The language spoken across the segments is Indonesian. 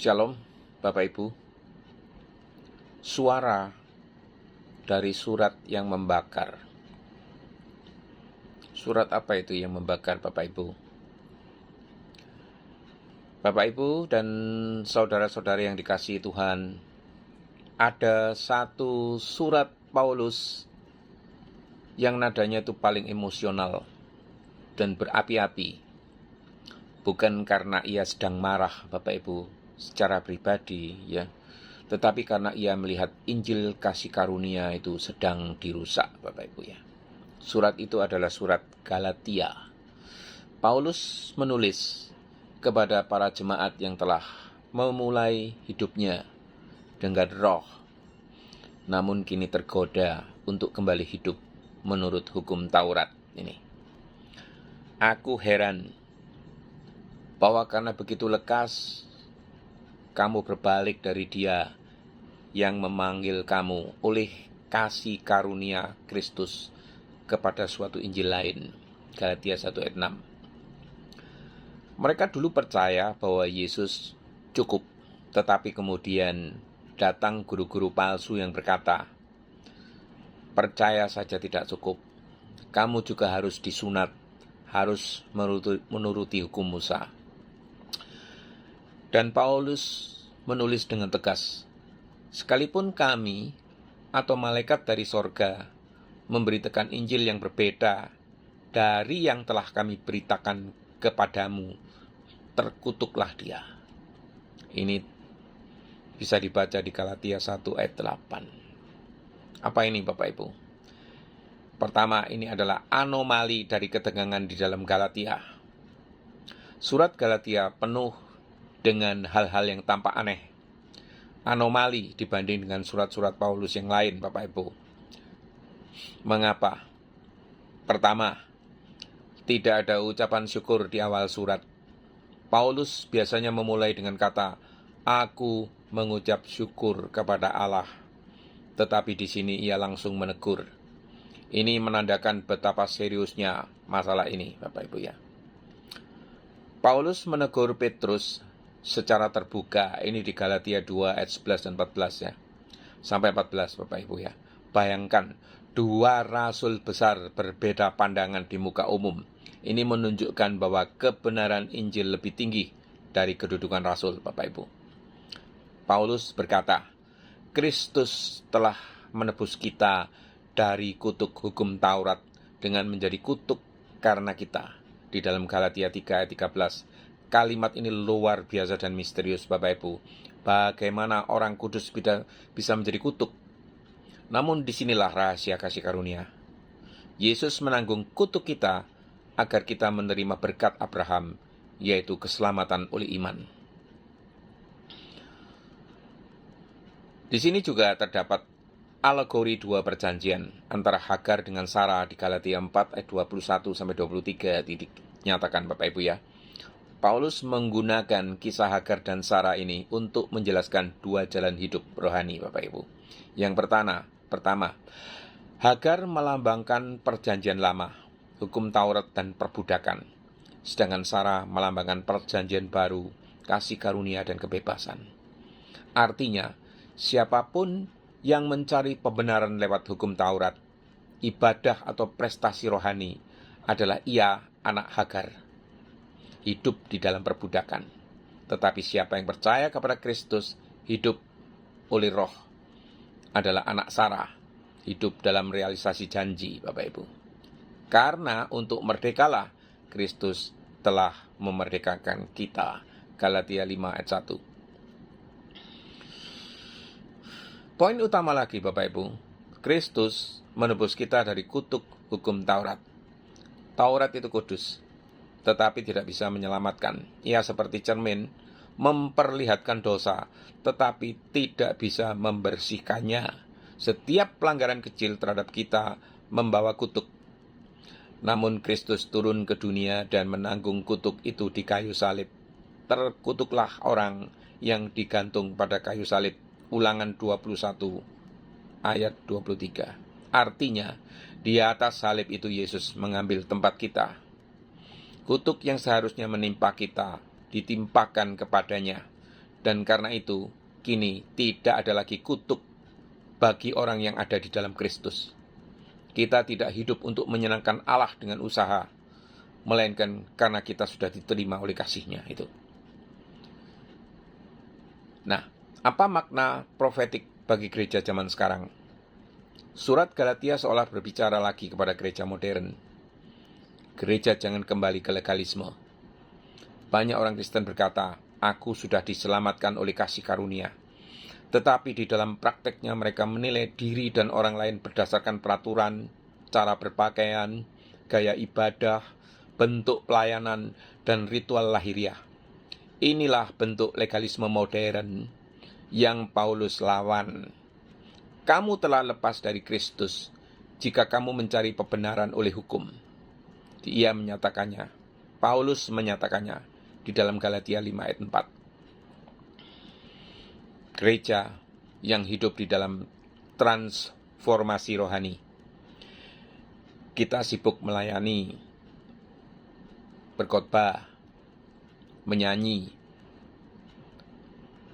Shalom, Bapak Ibu. Suara dari surat yang membakar. Surat apa itu yang membakar, Bapak Ibu? Bapak Ibu dan saudara-saudara yang dikasihi Tuhan, ada satu surat Paulus yang nadanya itu paling emosional dan berapi-api. Bukan karena ia sedang marah, Bapak Ibu, secara pribadi, ya, tetapi karena ia melihat Injil kasih karunia itu sedang dirusak, Bapak Ibu, ya. Surat itu adalah surat Galatia. Paulus menulis kepada para jemaat yang telah memulai hidupnya dengan roh, namun kini tergoda untuk kembali hidup menurut hukum Taurat ini. Aku heran bahwa karena begitu lekas kamu berbalik dari Dia yang memanggil kamu oleh kasih karunia Kristus kepada suatu Injil lain. Galatia 1 ayat 6. Mereka dulu percaya bahwa Yesus cukup, tetapi kemudian datang guru-guru palsu yang berkata, percaya saja tidak cukup, kamu juga harus disunat, harus menuruti hukum Musa. Dan Paulus menulis dengan tegas, sekalipun kami atau malaikat dari sorga memberitakan Injil yang berbeda dari yang telah kami beritakan kepadamu, terkutuklah dia. Ini bisa dibaca di Galatia 1 ayat 8. Apa ini, Bapak Ibu? Pertama, ini adalah anomali dari ketegangan di dalam Galatia. Surat Galatia penuh dengan hal-hal yang tampak aneh, anomali dibanding dengan surat-surat Paulus yang lain, Bapak Ibu. Mengapa? Pertama, tidak ada ucapan syukur di awal surat. Paulus biasanya memulai dengan kata, aku mengucap syukur kepada Allah. Tetapi di sini ia langsung menegur. Ini menandakan betapa seriusnya masalah ini, Bapak Ibu, ya. Paulus menegur Petrus secara terbuka, ini di Galatia 2 ayat 11 dan 14, ya. Sampai 14, Bapak Ibu, ya. Bayangkan, dua rasul besar berbeda pandangan di muka umum. Ini menunjukkan bahwa kebenaran Injil lebih tinggi dari kedudukan rasul, Bapak Ibu. Paulus berkata, Kristus telah menebus kita dari kutuk hukum Taurat dengan menjadi kutuk karena kita. Di dalam Galatia 3 ayat 13. Kalimat ini luar biasa dan misterius, Bapak Ibu. Bagaimana orang kudus bisa menjadi kutuk? Namun disinilah rahasia kasih karunia. Yesus menanggung kutuk kita agar kita menerima berkat Abraham, yaitu keselamatan oleh iman. Di sini juga terdapat alegori dua perjanjian antara Hagar dengan Sarah di Galatia 4 ayat 21-23 dinyatakan, Bapak Ibu, ya. Paulus menggunakan kisah Hagar dan Sarah ini untuk menjelaskan dua jalan hidup rohani, Bapak Ibu. Yang pertama, Hagar melambangkan perjanjian lama, hukum Taurat dan perbudakan. Sedangkan Sarah melambangkan perjanjian baru, kasih karunia dan kebebasan. Artinya, siapapun yang mencari pembenaran lewat hukum Taurat, ibadah atau prestasi rohani adalah ia anak Hagar, hidup di dalam perbudakan. Tetapi siapa yang percaya kepada Kristus, hidup oleh roh, adalah anak Sarah, hidup dalam realisasi janji, Bapak Ibu. Karena untuk merdekalah, Kristus telah memerdekakan kita. Galatia 5 ayat 1. Poin utama lagi, Bapak Ibu, Kristus menebus kita dari kutuk hukum Taurat. Taurat itu kudus, tetapi tidak bisa menyelamatkan. Ia seperti cermin, memperlihatkan dosa, tetapi tidak bisa membersihkannya. Setiap pelanggaran kecil terhadap kita membawa kutuk. Namun Kristus turun ke dunia dan menanggung kutuk itu di kayu salib. Terkutuklah orang yang digantung pada kayu salib. Ulangan 21 ayat 23. Artinya, di atas salib itu Yesus mengambil tempat kita. Kutuk yang seharusnya menimpa kita ditimpakan kepadanya, Dan karena itu, kini tidak ada lagi kutuk bagi orang yang ada di dalam Kristus. Kita tidak hidup untuk menyenangkan Allah dengan usaha, melainkan karena kita sudah diterima oleh kasih-Nya itu. Nah, apa makna profetik bagi gereja zaman sekarang? Surat Galatia seolah berbicara lagi kepada gereja modern. Gereja jangan kembali ke legalisme. Banyak orang Kristen berkata, aku sudah diselamatkan oleh kasih karunia. Tetapi di dalam prakteknya mereka menilai diri dan orang lain berdasarkan peraturan, cara berpakaian, gaya ibadah, bentuk pelayanan, dan ritual lahiriah. Inilah bentuk legalisme modern yang Paulus lawan. Kamu telah lepas dari Kristus jika kamu mencari kebenaran oleh hukum. Ia menyatakannya, Paulus menyatakannya di dalam Galatia 5 ayat 4. Gereja yang hidup di dalam transformasi rohani. Kita sibuk melayani, berkhotbah, menyanyi,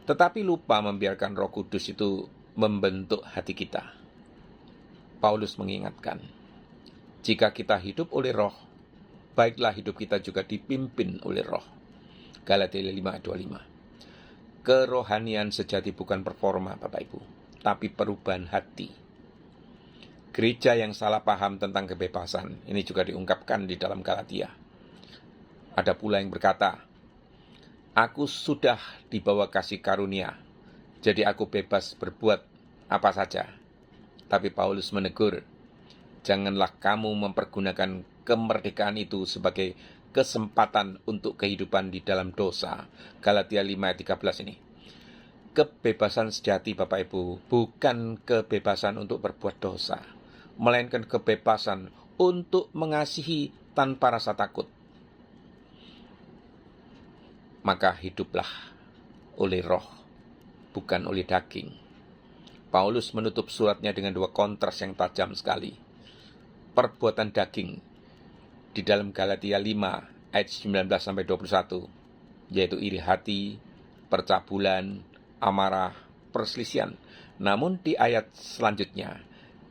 tetapi lupa membiarkan Roh Kudus itu membentuk hati kita. Paulus mengingatkan, jika kita hidup oleh Roh, baiklah hidup kita juga dipimpin oleh Roh. Galatia 5 ayat 25. Kerohanian sejati bukan performa, Bapak Ibu, tapi perubahan hati. Gereja yang salah paham tentang kebebasan, ini juga diungkapkan di dalam Galatia. Ada pula yang berkata, aku sudah dibawa kasih karunia, jadi aku bebas berbuat apa saja. Tapi Paulus menegur, janganlah kamu mempergunakan kemerdekaan itu sebagai kesempatan untuk kehidupan di dalam dosa. Galatia 5 ayat 13 ini. Kebebasan sejati, Bapak Ibu, bukan kebebasan untuk berbuat dosa, melainkan kebebasan untuk mengasihi tanpa rasa takut. Maka hiduplah oleh Roh, bukan oleh daging. Paulus menutup suratnya dengan dua kontras yang tajam sekali. Perbuatan daging di dalam Galatia 5 ayat 19-21, yaitu iri hati, percabulan, amarah, perselisihan. Namun di ayat selanjutnya,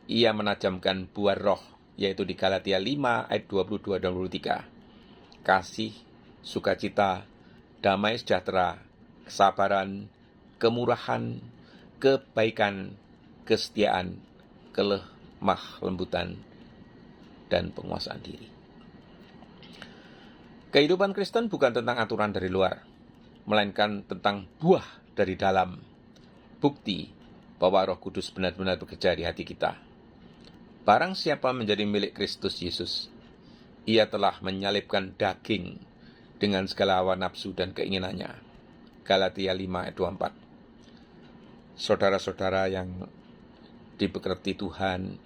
ia menajamkan buah roh, yaitu di Galatia 5 ayat 22 dan 23. Kasih, sukacita, damai sejahtera, kesabaran, kemurahan, kebaikan, kesetiaan, kelemah lembutan, dan penguasaan diri. Kehidupan Kristen bukan tentang aturan dari luar, melainkan tentang buah dari dalam. Bukti bahwa Roh Kudus benar-benar bekerja di hati kita. Barang siapa menjadi milik Kristus Yesus, ia telah menyalibkan daging dengan segala hawa nafsu dan keinginannya. Galatia 5 ayat 24. Saudara-saudara yang diberkati Tuhan,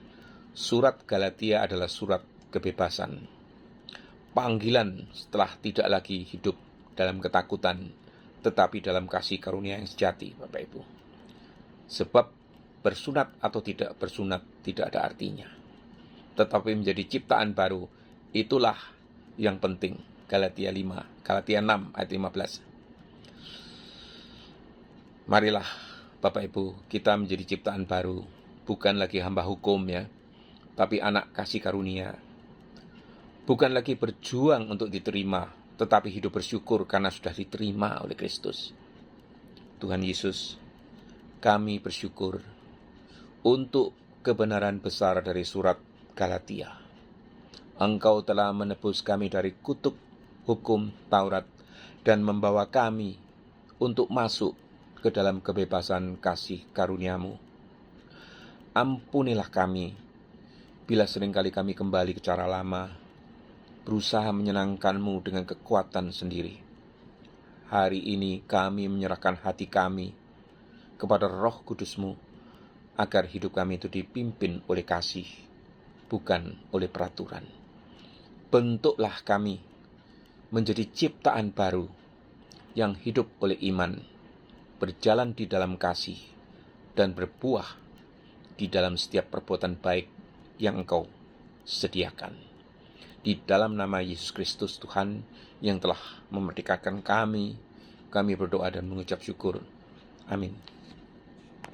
surat Galatia adalah surat kebebasan. Panggilan setelah tidak lagi hidup dalam ketakutan, tetapi dalam kasih karunia yang sejati, Bapak Ibu. Sebab bersunat atau tidak bersunat tidak ada artinya, tetapi menjadi ciptaan baru, itulah yang penting. Galatia 6 ayat 15. Marilah Bapak Ibu, kita menjadi ciptaan baru, bukan lagi hamba hukum ya, tapi anak kasih karunia. Bukan lagi berjuang untuk diterima, tetapi hidup bersyukur karena sudah diterima oleh Kristus. Tuhan Yesus, kami bersyukur untuk kebenaran besar dari surat Galatia. Engkau telah menebus kami dari kutuk hukum Taurat dan membawa kami untuk masuk ke dalam kebebasan kasih karunia-Mu. Ampunilah kami bila seringkali kami kembali ke cara lama, berusaha menyenangkan-Mu dengan kekuatan sendiri. Hari ini kami menyerahkan hati kami kepada Roh Kudus-Mu, agar hidup kami itu dipimpin oleh kasih, bukan oleh peraturan. Bentuklah kami menjadi ciptaan baru yang hidup oleh iman, berjalan di dalam kasih, dan berbuah di dalam setiap perbuatan baik yang Engkau sediakan. Di dalam nama Yesus Kristus Tuhan yang telah memerdekakan kami, Kami berdoa dan mengucap syukur. Amin.